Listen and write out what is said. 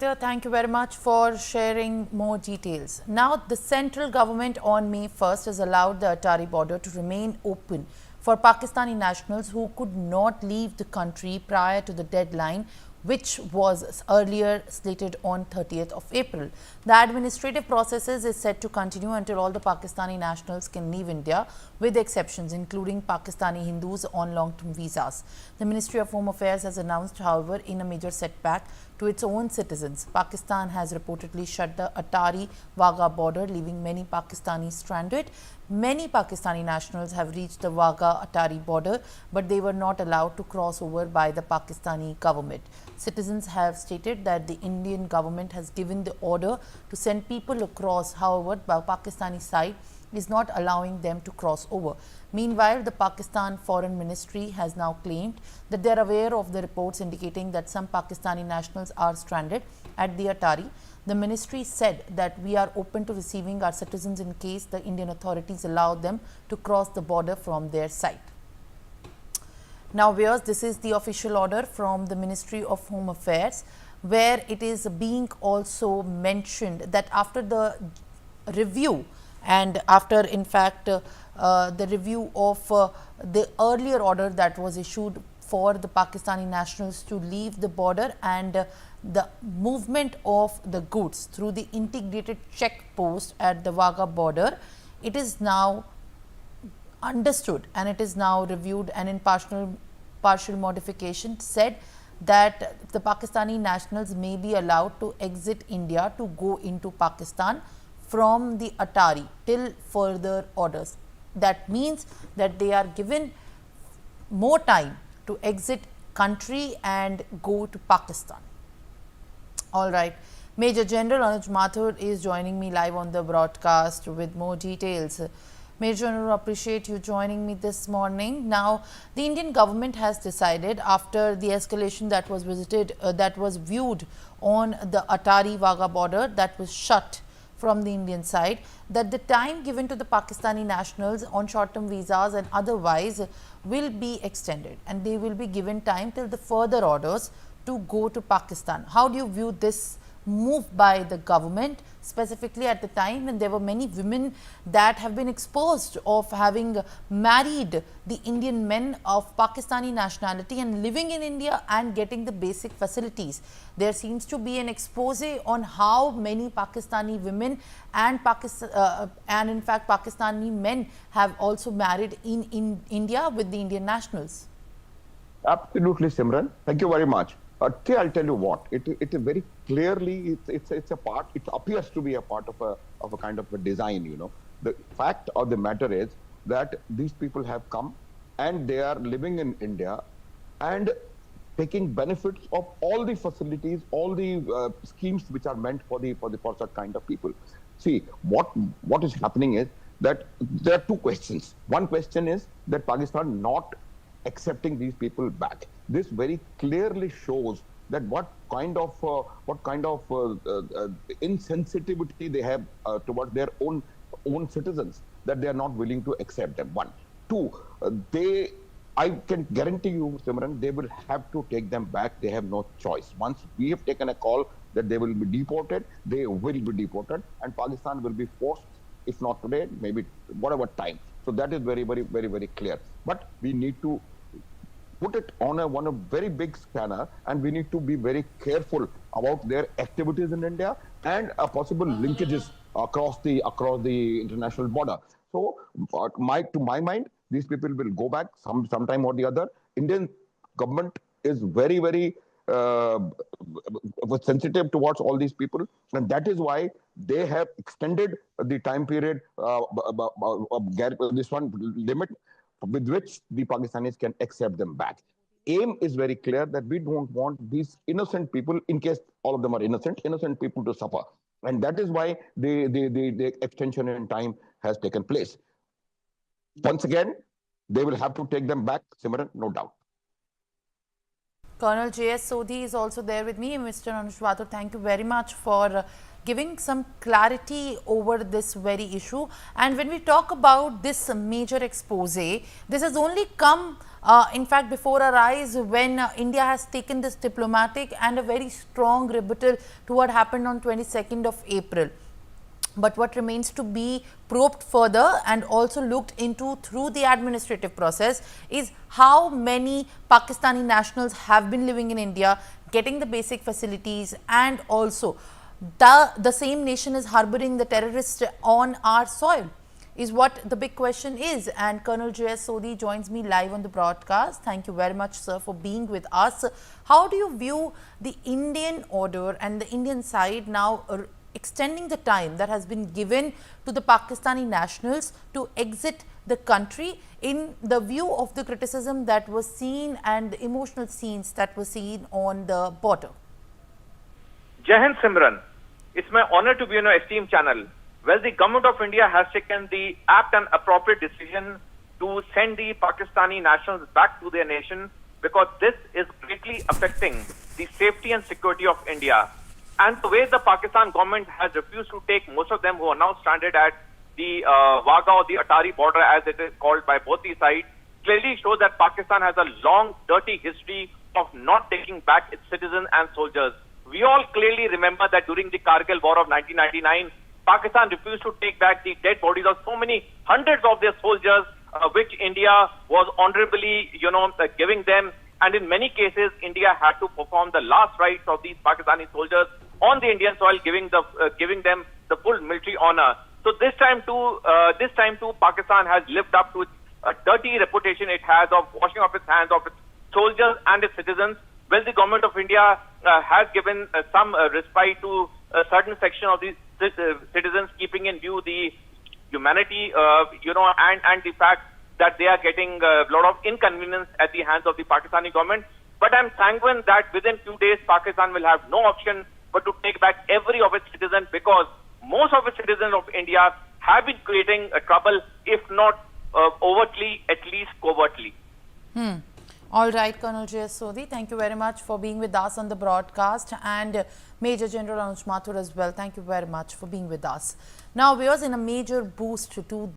Peter, thank you very much for sharing more details. Now, the central government on May 1st has allowed the Attari border to remain open for Pakistani nationals who could not leave the country prior to the deadline, which was earlier slated on 30th of April. The administrative processes is set to continue until all the Pakistani nationals can leave India, with exceptions including Pakistani Hindus on long-term visas. The Ministry of Home Affairs has announced, however, in a major setback to its own citizens. Pakistan has reportedly shut the Attari-Wagah border, leaving many Pakistanis stranded. Many Pakistani nationals have reached the Wagah Attari border, but they were not allowed to cross over by the Pakistani government. Citizens have stated that the Indian government has given the order to send people across. However, the Pakistani side is not allowing them to cross over. Meanwhile, the Pakistan Foreign Ministry has now claimed that they are aware of the reports indicating that some Pakistani nationals are stranded at the Attari. The ministry said that we are open to receiving our citizens in case the Indian authorities allow them to cross the border from their side. Now, viewers, this is the official order from the Ministry of Home Affairs, where it is being also mentioned that after the review and after, in fact, the review of the earlier order that was issued for the Pakistani nationals to leave the border and the movement of the goods through the integrated check post at the Wagah border, it is now understood and it is now reviewed and in partial modification said that the Pakistani nationals may be allowed to exit India to go into Pakistan from the Attari till further orders. That means that they are given more time to exit country and go to Pakistan. All right. Major General Anuj Mathur is joining me live on the broadcast with more details. Major General, appreciate you joining me this morning. Now, the Indian government has decided after the escalation that was viewed on the Attari-Wagah border that was shut from the Indian side, that the time given to the Pakistani nationals on short-term visas and otherwise will be extended and they will be given time till the further orders to go to Pakistan. How do you view this move by the government, specifically at the time when there were many women that have been exposed of having married the Indian men of Pakistani nationality and living in India and getting the basic facilities? There seems to be an expose on how many Pakistani women and in fact Pakistani men have also married in India with the Indian nationals. Absolutely, Simran. Thank you very much. I'll tell you what. It is very clearly it's a part. It appears to be a part of a kind of a design. You know, the fact of the matter is that these people have come and they are living in India and taking benefits of all the facilities, all the schemes which are meant for such kind of people. See, what is happening is that there are two questions. One question is that Pakistan not accepting these people back. This very clearly shows that what kind of insensitivity they have towards their own citizens, that they are not willing to accept them. One, two, I can guarantee you, Simran, they will have to take them back. They have no choice. Once we have taken a call that they will be deported, they will be deported, and Pakistan will be forced, if not today, maybe whatever time. So that is very, very, very, very clear. But we need to put it on a very big scanner, and we need to be very careful about their activities in India and possible linkages across the international border. So, to my mind, these people will go back sometime or the other. Indian government is very, very sensitive towards all these people, and that is why they have extended the time period, this one limit, with which the Pakistanis can accept them back. Aim is very clear that we don't want these innocent people, in case all of them are innocent people to suffer. And that is why the extension in time has taken place. Once again, they will have to take them back, Simran, no doubt. Colonel J.S. Sodhi is also there with me. Mr. Anuj Mathur, thank you very much for giving some clarity over this very issue. And when we talk about this major expose, this has only come in fact before our eyes when India has taken this diplomatic and a very strong rebuttal to what happened on 22nd of April. But what remains to be probed further and also looked into through the administrative process is how many Pakistani nationals have been living in India, getting the basic facilities, and also the same nation is harboring the terrorists on our soil, is what the big question is. And Colonel J.S. Sodhi joins me live on the broadcast. Thank you very much, sir, for being with us. How do you view the Indian order and the Indian side now extending the time that has been given to the Pakistani nationals to exit the country in the view of the criticism that was seen and the emotional scenes that were seen on the border? Jai Hind, Simran. It's my honor to be on your esteemed channel. Well, the government of India has taken the apt and appropriate decision to send the Pakistani nationals back to their nation because this is greatly affecting the safety and security of India. And the way the Pakistan government has refused to take most of them who are now stranded at the Wagah or the Attari border, as it is called by both the sides, clearly shows that Pakistan has a long, dirty history of not taking back its citizens and soldiers. We all clearly remember that during the Kargil War of 1999, Pakistan refused to take back the dead bodies of so many hundreds of their soldiers, which India was honorably, giving them. And in many cases, India had to perform the last rites of these Pakistani soldiers on the Indian soil, giving them the full military honor. So this time too, Pakistan has lived up to a dirty reputation it has of washing off its hands of its soldiers and its citizens. Well, the government of India has given some respite to a certain section of these citizens, keeping in view the humanity, and the fact that they are getting a lot of inconvenience at the hands of the Pakistani government. But I'm sanguine that within few days, Pakistan will have no option but to take back every of its citizens, because most of its citizens of India have been creating trouble, if not overtly, at least covertly. All right, Colonel J.S. Sodhi, thank you very much for being with us on the broadcast, and Major General Anuj Mathur as well. Thank you very much for being with us. Now, we are in a major boost to